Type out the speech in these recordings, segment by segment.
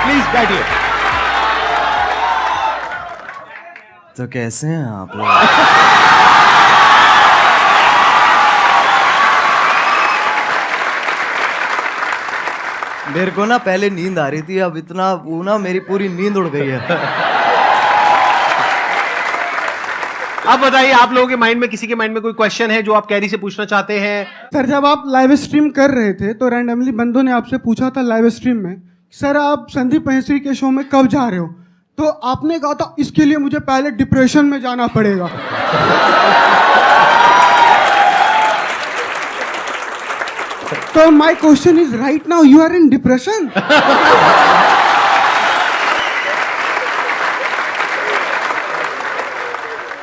Please बैठिए। तो कैसे हैं आप लोग? मेरे को ना पहले नींद आ रही थी, अब इतना वो ना मेरी पूरी नींद उड़ गई है। अब बताइए, आप लोगों के माइंड में, किसी के माइंड में कोई क्वेश्चन है जो आप कैरी से पूछना चाहते हैं? सर, जब आप लाइव स्ट्रीम कर रहे थे तो रैंडमली बंदों ने आपसे पूछा था लाइव स्ट्रीम में, सर आप संदीप महेश्वरी के शो में कब जा रहे हो? तो आपने कहा था इसके लिए मुझे पहले डिप्रेशन में जाना पड़ेगा। तो my question is, right now you are in depression?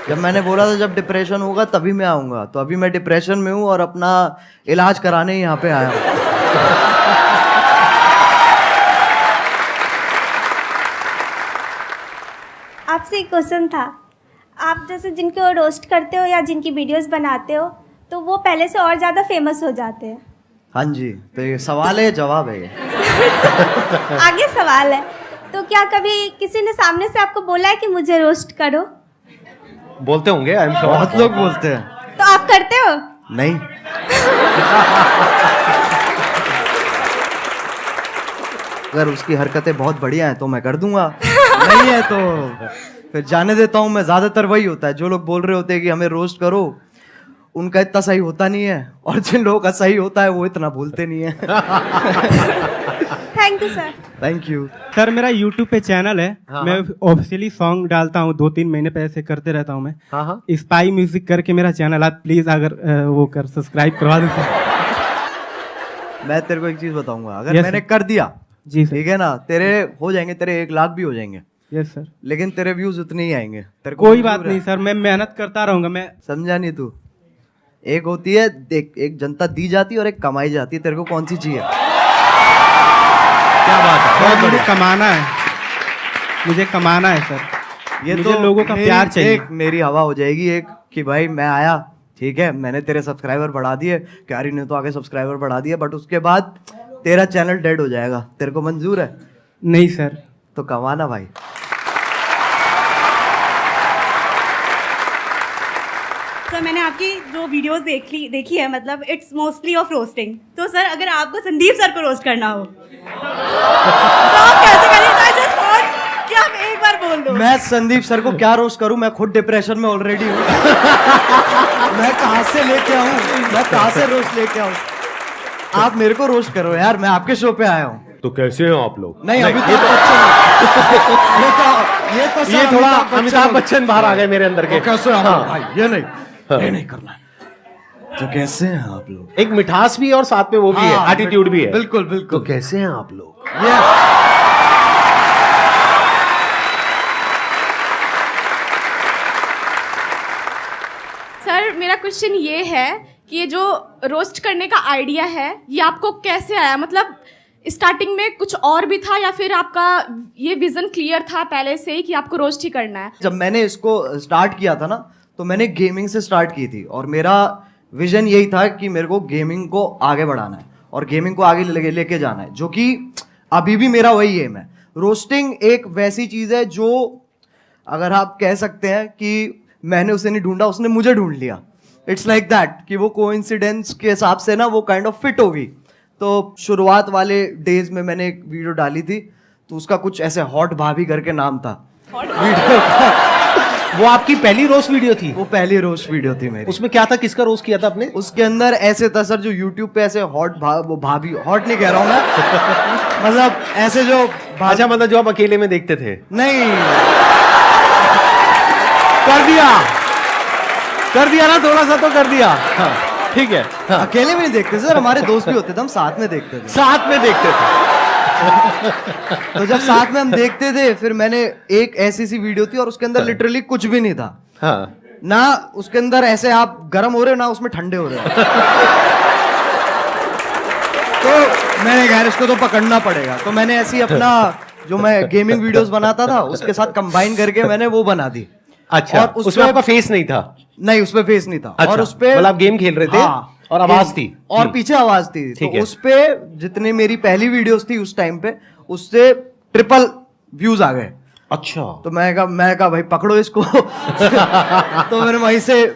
जब मैंने बोला था जब डिप्रेशन होगा तभी मैं आऊंगा, तो अभी मैं डिप्रेशन में हूँ और अपना इलाज कराने यहाँ पे आया हूँ। आपसे एक क्वेश्चन था, आप जैसे जिनको रोस्ट करते हो या जिनकी वीडियोस बनाते हो तो वो पहले से और ज़्यादा फेमस हो जाते हैं। हाँ जी, तो ये सवाल है, जवाब है ये। आगे सवाल है, तो क्या कभी किसी ने सामने से आपको बोला है कि मुझे रोस्ट करो? बोलते होंगे, आई एम श्योर। बहुत लोग बोलते हैं। तो आप करते हो? नहीं। अगर उसकी हरकतें बहुत बढ़िया हैं तो मैं कर दूंगा, नहीं है तो फिर जाने देता हूँ मैं। ज्यादातर वही होता है, जो लोग बोल रहे होते हैं कि हमें रोस्ट करो, उनका इतना सही होता नहीं है, और जिन लोगों का सही होता है वो इतना बोलते नहीं है। Thank you sir. Thank you sir. मेरा YouTube पे चैनल है, हाँ, मैं ऑफिशियली सॉन्ग डालता हूँ, 2-3 महीने पे ऐसे करते रहता हूँ मैं। हाँ। स्पाई म्यूजिक करके मेरा चैनल, आप प्लीज अगर वो कर सब्सक्राइब करवा दो सर। मैं तेरे को एक चीज बताऊंगा, अगर Yes, मैंने sir. कर दिया जी सर। ठीक है ना, तेरे हो जाएंगे, तेरे 1 लाख भी हो जाएंगे, यस सर। लेकिन तेरे व्यूज उतने ही आएंगे। तेरे को कोई मंजूर बात है? नहीं सर, मैं मेहनत करता रहूंगा मैं। समझा नहीं तू? एक होती है, देख, एक जनता दी जाती है और एक कमाई जाती है, तेरे को कौन सी चाहिए? क्या बात है, बहुत मुझे बढ़िया। कमाना है, मुझे कमाना है सर। ये मुझे तो लोगों का मेरी- प्यार चाहिए। एक मेरी हवा हो जाएगी एक, कि भाई मैं आया, ठीक है, मैंने तेरे सब्सक्राइबर बढ़ा दिए, क्यारी ने तो आगे सब्सक्राइबर बढ़ा दिए, बट उसके बाद तेरा चैनल डेड हो जाएगा। तेरे को मंजूर है? नहीं सर। तो कमाना भाई। सर, मैंने आपकी जो वीडियोस देखी है, मतलब इट्स मोस्टली ऑफ रोस्टिंग। तो सर, अगर आपको संदीप सर को रोस्ट करना हो तो आप कैसे करेंगे? I just want कि आप एक बार बोल दो। मैं संदीप सर को क्या रोस्ट करूं? मैं खुद डिप्रेशन में ऑलरेडी हूं। मैं कहां से लेके आऊं? मैं कहां से रोस्ट लेके आऊं? आप मेरे को रोस्ट करो यार, मैं आपके शो पे आया हूं। तो कैसे हो आप लोग? नहीं, अभी तो ये बच्चन ये थोड़ा अमिताभ बच्चन बाहर आ गए मेरे अंदर के। कैसे हैं आप हाँ। लोग? भाई ये नहीं, ये नहीं करना है। तो कैसे हैं आप लोग? एक मिठास भी है और साथ में वो भी है, हाँ, एटीट्यूड भी है। बिल्कुल तो बिल्कुल। कैसे हैं आप लोग? ये सर, मेरा क्वेश्चन ये है कि ये जो रोस्ट करने का आइडिया है, ये आपको कैसे आया? मतलब स्टार्टिंग में कुछ और भी था या फिर आपका ये विजन क्लियर था पहले से ही कि आपको रोस्ट ही करना है? जब मैंने इसको स्टार्ट किया था ना, तो मैंने गेमिंग से स्टार्ट की थी, और मेरा विजन यही था कि मेरे को गेमिंग को आगे बढ़ाना है और गेमिंग को आगे लेके जाना है, जो कि अभी भी मेरा वही एम है। रोस्टिंग एक वैसी चीज है जो, अगर आप कह सकते हैं कि मैंने उसे नहीं ढूंढा, उसने मुझे ढूंढ लिया। इट्स लाइक दैट, कि वो कोइंसिडेंस के हिसाब से ना वो काइंड ऑफ फिट होगी। तो शुरुआत वाले डेज में मैंने एक वीडियो डाली थी, तो उसका कुछ ऐसे हॉट भाभी करके नाम था। वो आपकी पहली रोस्ट वीडियो थी? वो पहली रोस्ट वीडियो थी मेरी। उसमें क्या था, किसका रोस्ट किया था आपने? उसके अंदर ऐसे था सर, जो यूट्यूब पे ऐसे वो भाभी, हॉट नहीं कह रहा हूँ मैं, मतलब ऐसे जो अच्छा, मतलब जो आप अकेले में देखते थे? नहीं, कर दिया ना, थोड़ा सा तो कर दिया। हाँ, ठीक है। हाँ। अकेले में नहीं देखते सर, हमारे दोस्त भी होते थे, हम साथ में देखते थे। साथ में देखते थे। तो जब साथ में हम देखते थे, फिर मैंने एक ऐसी सी वीडियो थी और उसके अंदर लिटरली कुछ भी नहीं था। हाँ। ना उसके अंदर ऐसे आप गर्म हो रहे हो, ना उसमें ठंडे हो रहे हो। तो मैंने कहा इसको तो पकड़ना पड़ेगा, तो मैंने ऐसी अपना जो मैं गेमिंग वीडियोस बनाता था उसके साथ कंबाइन करके मैंने वो बना दी। अच्छा, और उसमें आपका फेस नहीं था? नहीं, उसपे फेस नहीं था। अच्छा, और उसपे मतलब आप गेम खेल रहे थे? हाँ, और आवाज थी और पीछे आवाज थी, ठीक तो है। उस पे जितनी मेरी पहली वीडियोस थी उस टाइम पे, उससे ट्रिपल व्यूज आ गए। अच्छा, तो मैं कहा भाई पकड़ो इसको। तो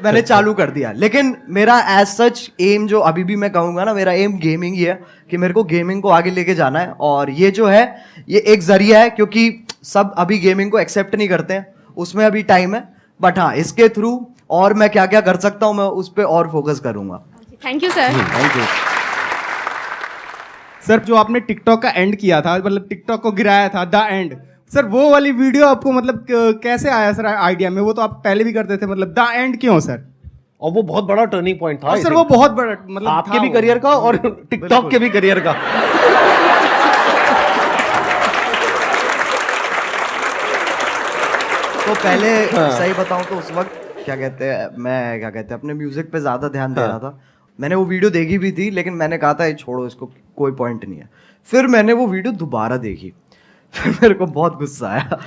मैंने चालू कर दिया। लेकिन मेरा एज सच एम जो अभी भी मैं कहूंगा ना, मेरा एम गेमिंग ही है कि मेरे को गेमिंग को आगे लेके जाना है। और ये जो है ये एक जरिया है, क्योंकि सब अभी गेमिंग को एक्सेप्ट नहीं करते हैं, उसमें अभी टाइम है। बट हाँ, इसके थ्रू और मैं क्या क्या कर सकता हूँ मैं उस पर और फोकस करूंगा। Thank you sir. Thank you. Sir जो आपने टिकटॉक का एंड किया था, मतलब टिकटॉक को गिराया था, द एंड, सर वो वाली वीडियो आपको मतलब कैसे आया सर आइडिया में? वो तो आप पहले भी करते थे, मतलब द एंड क्यों सर? और वो बहुत बड़ा टर्निंग पॉइंट था। और I सर think। वो बहुत बड़ा मतलब आपके था भी वो। करियर का और टिकटॉक के भी करियर का। तो पहले सही बताऊं तो उस वक्त मैं अपने म्यूजिक पे ज्यादा ध्यान दे रहा था। मैंने वो वीडियो देखी भी थी, लेकिन मैंने कहा था ये छोड़ो, इसको कोई पॉइंट नहीं है। फिर मैंने वो वीडियो दोबारा देखी, फिर मेरे को बहुत गुस्सा आया।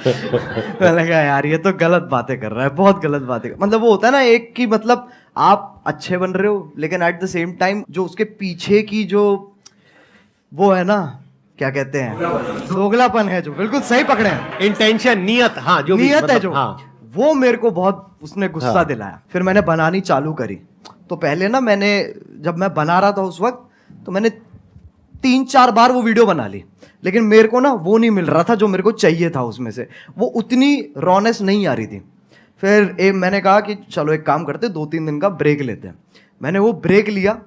मैंने कहा यार ये तो गलत बातें कर रहा है, बहुत गलत बातें मतलब वो होता है ना एक कि मतलब आप अच्छे बन रहे हो, लेकिन एट द सेम टाइम जो उसके पीछे की जो वो है ना, क्या कहते हैं, दोगलापन है, जो बिल्कुल सही पकड़े हैं, इंटेंशन, नियत, हाँ जो भी, नियत है मतलब, जो, हाँ। वो मेरे को बहुत उसने गुस्सा दिलाया। फिर मैंने बनानी चालू करी। तो पहले ना जब मैं बना रहा था उस वक्त, तो मैंने 3-4 बार वो वीडियो बना ली, लेकिन मेरे को ना वो नहीं मिल रहा था जो मेरे को चाहिए था उसमें से, वो उतनी रॉनेस नहीं आ रही थी। फिर मैंने कहा कि चलो एक काम करते, 2-3 दिन का ब्रेक लेते हैं। मैंने वो ब्रेक लिया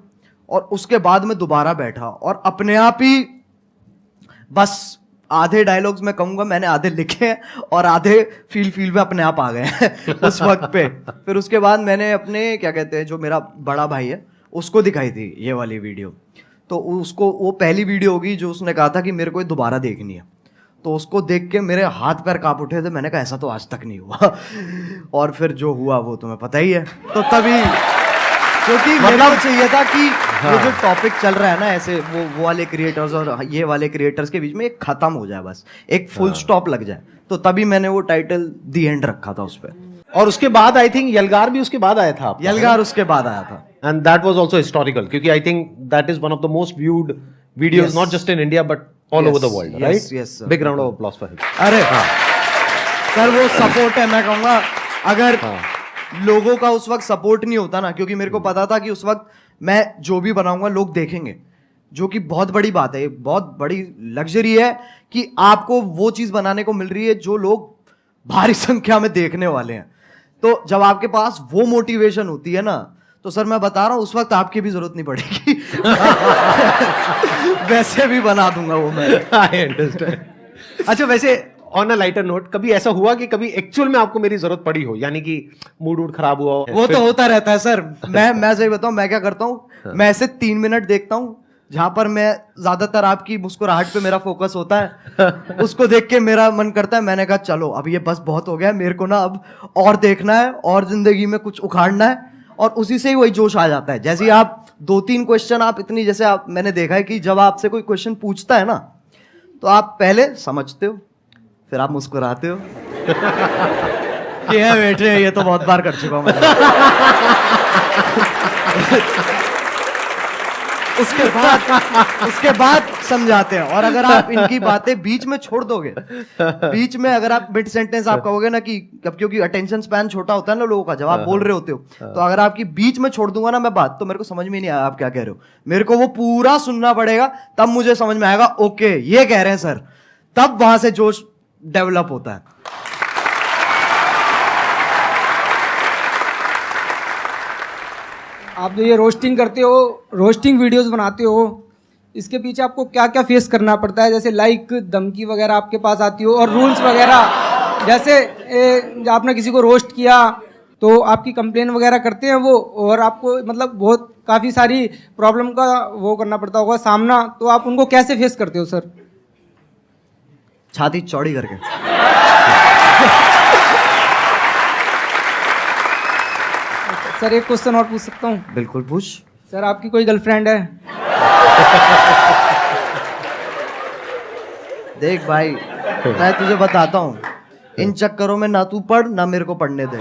और उसके बाद मैं दोबारा बैठा और अपने आप ही बस आधे डायलॉग्स मैं कहूंगा मैंने आधे लिखे हैं और आधे फील में अपने आप आ गए हैं उस वक्त पे। फिर उसके बाद मैंने अपने क्या कहते हैं जो मेरा बड़ा भाई है उसको दिखाई थी ये वाली वीडियो। तो उसको वो पहली वीडियो होगी जो उसने कहा था कि मेरे को ये दोबारा देखनी है। तो उसको देख के मेरे हाथ पैर कांप उठे थे। मैंने कहा ऐसा तो आज तक नहीं हुआ। और फिर जो हुआ वो तुम्हें पता ही है। तो तभी क्योंकि मेरे को चाहिए था कि ये जो टॉपिक चल रहा है ना ऐसे वो वाले क्रिएटर्स और ये वाले क्रिएटर्स के बीच में एक खत्म हो जाए, बस एक फुल स्टॉप लग जाए। तो तभी मैंने वो टाइटल दी एंड रखा था उस पर। और उसके बाद आई थिंक यलगार भी उसके बाद आया था आपका, यलगार उसके बाद आया था। And that was also historical, क्योंकि I think that is one of the most viewed videos, not just in India but all over the world, right? yes, sir. Big round of applause for him. अरे sir वो support है, मैं कहूंगा अगर लोगों का उस वक्त सपोर्ट नहीं होता ना, क्योंकि मेरे को पता था कि उस वक्त मैं जो भी बनाऊंगा लोग देखेंगे, जो कि बहुत बड़ी बात है, बहुत बड़ी लग्जरी है कि आपको वो चीज बनाने को मिल रही है जो लोग भारी संख्या में देखने वाले हैं। तो जब आपके पास वो मोटिवेशन होती है ना, तो सर मैं बता रहा हूं उस वक्त आपकी भी जरूरत नहीं पड़ेगी। वैसे भी बना दूंगा वो मैं। I understand. अच्छा, वैसे ऑन अ लाइटर नोट, कभी ऐसा हुआ कि कभी एक्चुअल में आपको मेरी जरूरत पड़ी हो, यानी कि मूड खराब हुआ हो? वो तो होता रहता है सर। मैं सही बताऊं, मैं क्या करता हूं, मैं ऐसे 3 मिनट देखता हूं जहां पर मैं ज्यादातर आपकी मुस्कुराहट पे मेरा फोकस होता है। उसको देख के मेरा मन करता है, मैंने कहा चलो अब ये बस बहुत हो गया, मेरे को ना अब और देखना है और जिंदगी में कुछ उखाड़ना है। और उसी से ही वही जोश आ जाता है। जैसे ही आप 2-3 क्वेश्चन आप इतनी, जैसे आप मैंने देखा है कि जब आपसे कोई क्वेश्चन पूछता है ना, तो आप पहले समझते हो, फिर आप मुस्कुराते हो कि है बेटे ये तो बहुत बार कर चुका हूं मैं। उसके बाद समझाते हैं। और अगर आप इनकी बातें बीच में छोड़ दोगे, बीच में अगर आप मिड सेंटेंस आप कहोगे ना कि क्योंकि अटेंशन स्पैन छोटा होता है ना लोगों का, जब आप बोल रहे होते हो, तो अगर आपकी बीच में छोड़ दूंगा ना मैं बात, तो मेरे को समझ में नहीं आया आप क्या कह रहे हो। मेरे को वो पूरा सुनना पड़ेगा, तब मुझे समझ में आएगा ओके ये कह रहे हैं सर। तब वहां से जोश डेवलप होता है। आप जो ये रोस्टिंग करते हो, रोस्टिंग वीडियोस बनाते हो, इसके पीछे आपको क्या क्या फेस करना पड़ता है? जैसे लाइक धमकी वगैरह आपके पास आती हो, और रूल्स वगैरह, जैसे आपने किसी को रोस्ट किया तो आपकी कंप्लेन वगैरह करते हैं वो, और आपको मतलब बहुत काफ़ी सारी प्रॉब्लम का वो करना पड़ता होगा सामना, तो आप उनको कैसे फेस करते हो सर? छाती चौड़ी करके। सर एक क्वेश्चन और पूछ सकता हूँ? बिल्कुल पूछ। सर आपकी कोई गर्लफ्रेंड है? देख भाई, मैं तुझे बताता हूँ, इन चक्करों में ना तू पढ़ ना मेरे को पढ़ने दे।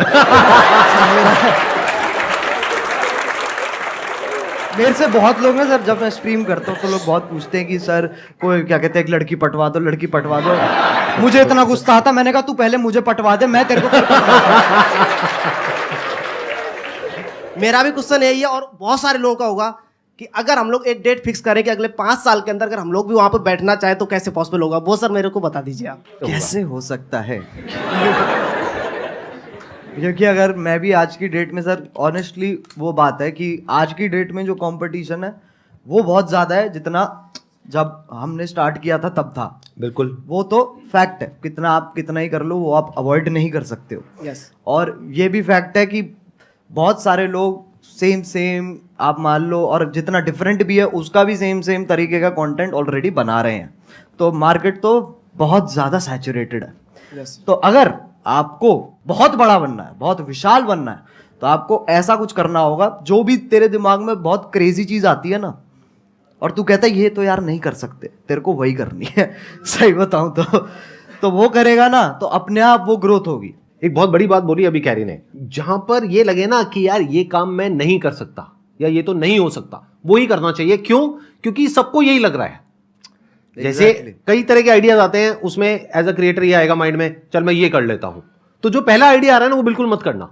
मेरे से बहुत लोग ना सर, जब मैं स्ट्रीम करता हूँ तो लोग बहुत पूछते हैं कि सर कोई क्या कहते हैं, एक लड़की पटवा दो, लड़की पटवा दो। मुझे इतना गुस्सा आता, मैंने कहा तू पहले मुझे पटवा दे, मैं तेरे को फिर मेरा भी क्वेश्चन यही है और बहुत सारे लोगों का होगा कि अगर हम लोग एक डेट फिक्स करें कि अगले 5 साल के अंदर अगर हम लोग भी वहां पर बैठना चाहे तो कैसे पॉसिबल होगा, वो सर मेरे को बता दीजिए आप। कैसे हो सकता है? क्योंकि अगर मैं भी आज की डेट में सर, ऑनेस्टली वो बात है कि आज की डेट में जो कंपटीशन है वो बहुत ज़्यादा है जितना जब हमने स्टार्ट किया था तब था। बिल्कुल, वो तो फैक्ट है, कितना आप कितना ही कर लो वो आप अवॉइड नहीं कर सकते हो। यस। और ये भी फैक्ट है कि बहुत सारे लोग सेम आप मान लो, और जितना डिफरेंट भी है उसका भी सेम तरीके का कंटेंट ऑलरेडी बना रहे हैं, तो मार्केट तो बहुत ज़्यादा सैचुरेटेड है। यस। तो अगर आपको बहुत बड़ा बनना है, बहुत विशाल बनना है, तो आपको ऐसा कुछ करना होगा जो भी तेरे दिमाग में बहुत क्रेजी चीज़ आती है ना, और तू कहता है ये तो यार नहीं कर सकते, तेरे को वही करनी है। सही बताऊं तो वो करेगा ना तो अपने आप वो ग्रोथ होगी। एक बहुत बड़ी बात बोली अभी कैरी ने, जहां पर ये लगे ना कि यार ये काम मैं नहीं कर सकता या ये तो नहीं हो सकता, वो ही करना चाहिए। क्यों? क्योंकि सबको यही लग रहा है। जैसे कई तरह के आइडियाज आते हैं, उसमें एज अ क्रिएटर ये आएगा माइंड में, चल मैं ये कर लेता हूं, तो जो पहला आइडिया आ रहा है ना वो बिल्कुल मत करना,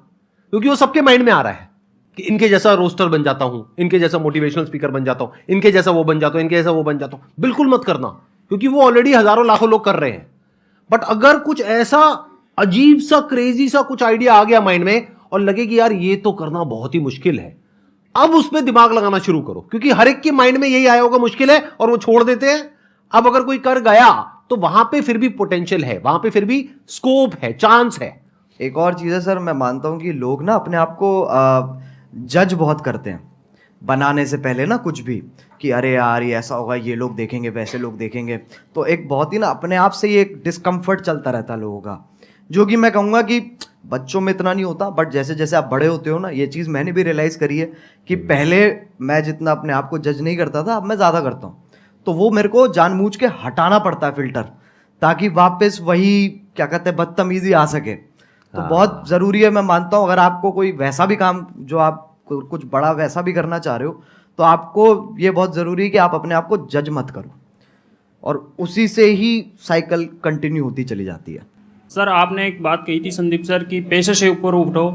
क्योंकि वो सबके माइंड में आ रहा है कि इनके जैसा रोस्टर बन जाता हूं, इनके जैसा मोटिवेशनल स्पीकर बन जाता हूं, इनके जैसा वो बन जाता हूं, इनके जैसा वो बन जाता हूं। बिल्कुल मत करना, क्योंकि वो ऑलरेडी हजारों लाखों लोग कर रहे हैं। बट अगर कुछ ऐसा अजीब सा क्रेजी सा कुछ आइडिया आ गया माइंड में और लगे कि यार ये तो करना बहुत ही मुश्किल है, अब उसमें दिमाग लगाना शुरू करो, क्योंकि हर एक के माइंड में यही आया होगा मुश्किल है और वो छोड़ देते हैं। अब अगर कोई कर गया तो वहां पे फिर भी पोटेंशियल है, वहां पे फिर भी स्कोप है, चांस है। एक और चीज़ है सर, मैं मानता हूँ कि लोग ना अपने आप को जज बहुत करते हैं बनाने से पहले ना, कुछ भी कि अरे यार ये ऐसा होगा, ये लोग देखेंगे, वैसे लोग देखेंगे, तो एक बहुत ही ना अपने आप से ये एक डिस्कम्फर्ट चलता रहता है लोगों का, जो कि मैं कहूँगा कि बच्चों में इतना नहीं होता, बट जैसे जैसे आप बड़े होते हो ना, ये चीज़ मैंने भी रियलाइज़ करी है कि पहले मैं जितना अपने आप को जज नहीं करता था, अब मैं ज़्यादा करता हूँ। तो वो मेरे को जानबूझ के हटाना पड़ता है फिल्टर, ताकि वापस वही क्या कहते हैं बदतमीजी आ सके। तो बहुत ज़रूरी है, मैं मानता हूँ, अगर आपको कोई वैसा भी काम जो आप कुछ बड़ा वैसा भी करना चाह रहे हो, तो आपको ये बहुत ज़रूरी है कि आप अपने आप को जज मत करो, और उसी से ही साइकिल कंटिन्यू होती चली जाती है। सर आपने एक बात कही थी संदीप सर कि पैसे से ऊपर उठो,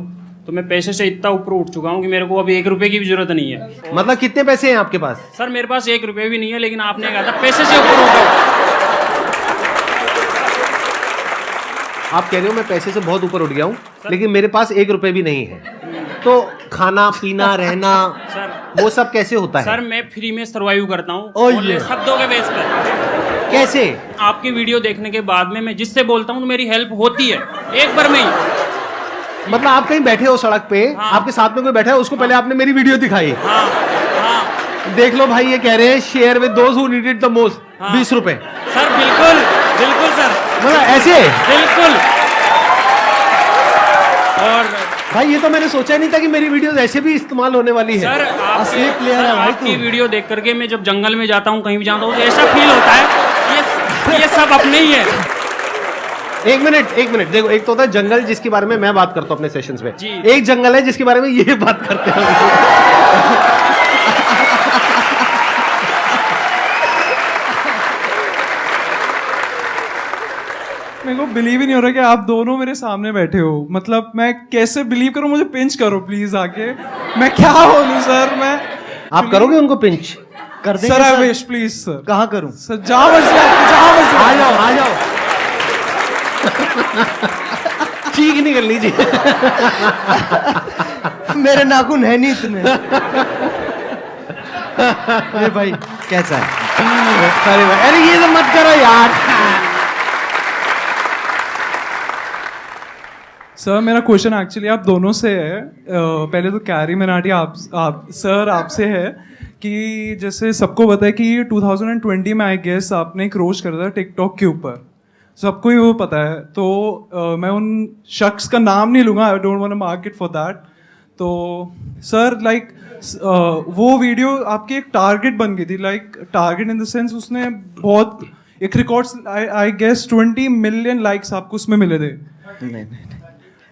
तो मैं पैसे से इतना ऊपर उठ चुका हूँ कि मेरे को अभी 1 रुपए की भी जरूरत नहीं है। मतलब कितने पैसे हैं आपके पास? सर मेरे पास 1 रुपए भी नहीं है, लेकिन आपने कहा था पैसे से ऊपर उठो। आप कह रहे हो मैं पैसे से बहुत ऊपर उठ गया हूँ, लेकिन मेरे पास 1 रुपए भी नहीं है, तो खाना पीना रहना सर वो सब कैसे होता है? सर मैं फ्री में सर्वाइव करता हूँ शब्दों के बेस पर। कैसे? आपकी वीडियो देखने के बाद में मैं जिससे बोलता हूँ तो मेरी हेल्प होती है एक बार में ही। मतलब आप कहीं बैठे हो सड़क पे, हाँ। आपके साथ में कोई बैठा है, उसको पहले आपने मेरी वीडियो दिखाई, हाँ। देख लो भाई ये कह रहे हैं share with those who need it the most, 20 रुपए। सर बिल्कुल बिल्कुल सर, मतलब ऐसे बिल्कुल। और भाई ये तो मैंने सोचा ही नहीं था कि मेरी वीडियोस ऐसे भी इस्तेमाल होने वाली है। सर असली प्लेयर है भाई आपकी वीडियो देख करके मैं जब जंगल में जाता हूँ, कहीं भी जाता हूँ, तो ऐसा फील होता है ये सब अपने ही है। एक मिनट देखो, एक तो होता है जंगल जिसके बारे में मैं बात करता हूँ अपने सेशंस में, जी। एक जंगल है जिसके बारे में ये बात करते हैं। मेरे को बिलीव ही नहीं हो रहा कि आप दोनों मेरे सामने बैठे हो। मतलब मैं कैसे बिलीव करूं? मुझे पिंच करो प्लीज आके, मैं क्या बोलूं सर। मैं आप करोगे उनको पिंच? कर देंगे sir, I wish please sir. कहाँ करूं सर? जहां मर्जी आ जाओ ठीक निकल लीजिए। मेरे नाखून है नहीं इतने। अरे भाई कैसा है? अरे ये तो मत करो यार। सर मेरा क्वेश्चन एक्चुअली आप दोनों से है। पहले तो कैरी मराठी आप सर आपसे है कि जैसे सबको पता है कि 2020 में आई गेस आपने एक रोस्ट करा था टिकटॉक के ऊपर, सबको ही वो पता है। तो मैं उन शख्स का नाम नहीं लूँगा, I don't want to mark it for that. तो सर लाइक वो वीडियो आपकी एक टारगेट बन गई थी, like target in the sense उसने बहुत एक records I guess 20 million likes आपको उसमें मिले थे। नहीं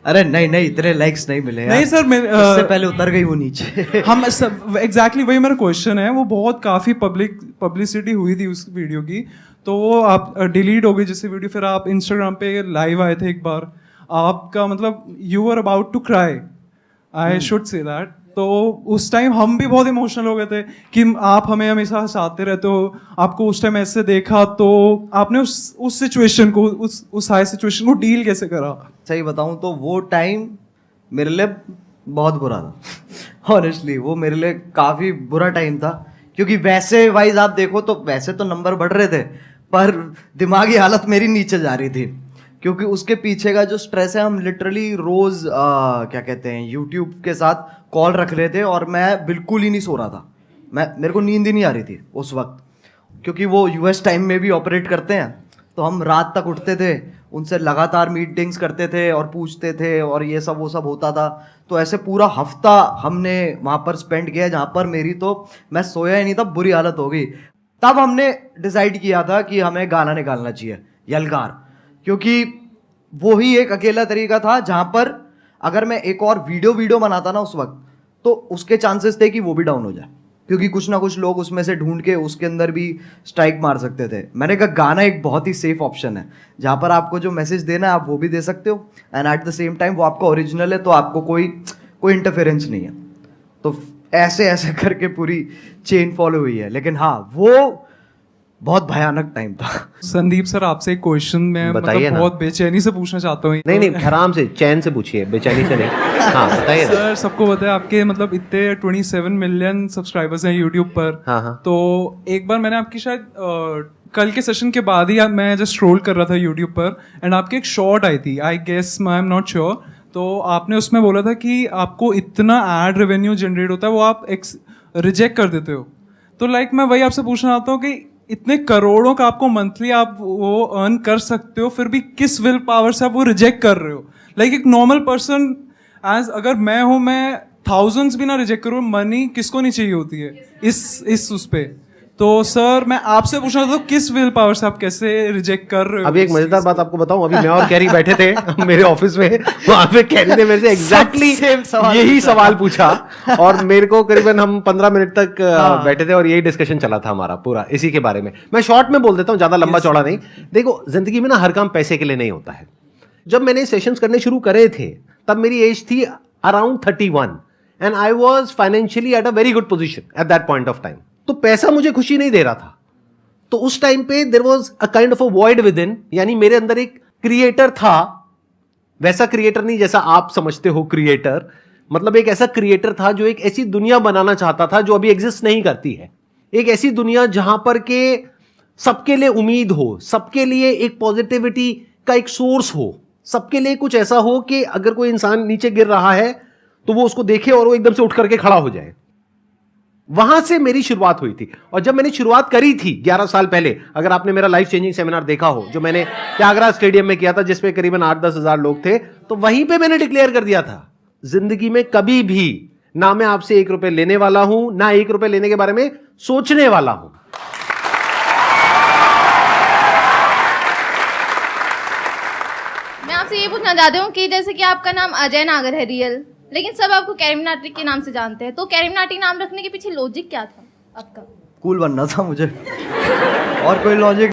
अरे नहीं नहीं, इतने लाइक्स नहीं मिले यार। नहीं सर, उससे पहले उतर गई वो नीचे। हम सब एग्जैक्टली वही मेरा क्वेश्चन है। वो बहुत काफ़ी पब्लिसिटी हुई थी उस वीडियो की, तो वो आप डिलीट हो गई जिससे वीडियो। फिर आप इंस्टाग्राम पे लाइव आए थे एक बार, आपका मतलब you are about to cry, I should say that. तो उस टाइम हम भी बहुत इमोशनल हो गए थे कि आप हमें हमेशा हंसाते रहते हो, आपको उस टाइम ऐसे देखा, तो आपने उस सिचुएशन को, उस हाई सिचुएशन को डील कैसे करा? सही बताऊं तो वो टाइम मेरे लिए बहुत बुरा था। ऑनेस्टली वो मेरे लिए काफ़ी बुरा टाइम था, क्योंकि वैसे वाइज आप देखो तो वैसे तो नंबर बढ़ रहे थे, पर दिमागी हालत मेरी नीचे जा रही थी, क्योंकि उसके पीछे का जो स्ट्रेस है, हम लिटरली रोज क्या कहते हैं यूट्यूब के साथ कॉल रख रहे थे और मैं बिल्कुल ही नहीं सो रहा था। मेरे को नींद ही नहीं आ रही थी उस वक्त, क्योंकि वो यूएस टाइम में भी ऑपरेट करते हैं, तो हम रात तक उठते थे, उनसे लगातार मीटिंग्स करते थे और पूछते थे और ये सब वो सब होता था। तो ऐसे पूरा हफ्ता हमने वहाँ पर स्पेंड किया, जहाँ पर मेरी तो मैं सोया ही नहीं था, बुरी हालत हो गई। तब हमने डिसाइड किया था कि हमें गाना निकालना चाहिए, यलगार, क्योंकि वो ही एक अकेला तरीका था जहाँ पर अगर मैं एक और वीडियो बनाता ना उस वक्त, तो उसके चांसेस थे कि वो भी डाउन हो जाए, क्योंकि कुछ ना कुछ लोग उसमें से ढूंढ के उसके अंदर भी स्ट्राइक मार सकते थे। मैंने कहा गाना एक बहुत ही सेफ ऑप्शन है, जहाँ पर आपको जो मैसेज देना है आप वो भी दे सकते हो, and at the same time वो आपका ओरिजिनल है, तो आपको कोई इंटरफेरेंस नहीं है। तो ऐसे ऐसे करके पूरी चेन फॉलो हुई है। लेकिन हाँ, वो बहुत भयानक टाइम था। संदीप सर, आपसे एक क्वेश्चन मैं बताइए ना। बहुत बेचैनी से पूछना चाहता हूँ। नहीं आराम से चैन से पूछिए, बेचैनी से नहीं। हाँ बताइए ना। सर, सबको पता है आपके मतलब इतने 27 मिलियन सब्सक्राइबर्स हैं यूट्यूब पर। हाँ। तो एक बार मैंने आपकी शायद कल के सेशन के बाद ही मैं जस्ट स्क्रॉल कर रहा था यूट्यूब पर, एंड आपकी एक शॉर्ट आई थी, I guess I am not sure, तो आपने उसमें बोला था कि आपको इतना एड रेवेन्यू जनरेट होता है वो आप रिजेक्ट कर देते हो। तो लाइक मैं वही आपसे पूछना चाहता हूँ कि इतने करोड़ों का आपको मंथली आप वो अर्न कर सकते हो, फिर भी किस विल पावर से आप वो रिजेक्ट कर रहे हो? लाइक एक नॉर्मल पर्सन एज अगर मैं हूँ, मैं थाउजेंड्स भी ना रिजेक्ट करूँ, मनी किसको नहीं चाहिए होती है इस उस पे। तो सर मैं आपसे पूछना चाहता हूँ किस विल पावर से आप कैसे रिजेक्ट कर रहे हो? अभी एक मजेदार बात आपको बताऊं, अभी मैं और कैरी बैठे थे मेरे ऑफिस में, वहां पे कैरी ने मेरे से एग्जैक्टली यही सवाल पूछा, और मेरे को करीबन हम 15 मिनट तक बैठे थे और यही डिस्कशन चला था हमारा पूरा इसी के बारे में। मैं शॉर्ट में बोल देता हूँ, ज्यादा लंबा चौड़ा नहीं। देखो, जिंदगी में ना हर काम पैसे के लिए नहीं होता है। जब मैंने सेशंस करने शुरू करे थे तब मेरी एज थी around 31 and I was financially at a very good position at that point of time. तो पैसा मुझे खुशी नहीं दे रहा था, तो उस टाइम पे there was a kind of a void within, यानी मेरे अंदर एक क्रिएटर था, वैसा क्रिएटर नहीं जैसा आप समझते हो क्रिएटर, मतलब एक ऐसा क्रिएटर था जो एक ऐसी दुनिया बनाना चाहता था जो अभी एग्जिस्ट नहीं करती है। एक ऐसी दुनिया जहां पर के सबके लिए उम्मीद हो, सबके लिए एक पॉजिटिविटी का एक सोर्स हो, सबके लिए कुछ ऐसा हो कि अगर कोई इंसान नीचे गिर रहा है तो वो उसको देखे और वो एकदम से उठ करके खड़ा हो जाए। वहां से मेरी शुरुआत हुई थी। और जब मैंने शुरुआत करी थी 11 साल पहले, अगर आपने मेरा लाइफ चेंजिंग सेमिनार देखा हो जो मैंने त्यागराज स्टेडियम में किया था, जिसपे करीबन 8-10 हजार लोग थे, तो वहीं पे मैंने डिक्लेयर कर दिया था, जिंदगी में कभी भी ना मैं आपसे 1 रुपए लेने वाला हूं, ना 1 रुपए लेने के बारे में सोचने वाला हूं। मैं आपसे ये पूछना चाहती हूँ कि जैसे कि आपका नाम अजय नागर है रियल, लेकिन सब आपको कैरिमिनाटी के नाम से जानते हैं, तो कैरिमिनाटी नाम रखने के पीछे लॉजिक क्या था आपका? कूल बनना था मुझे, और कोई लॉजिक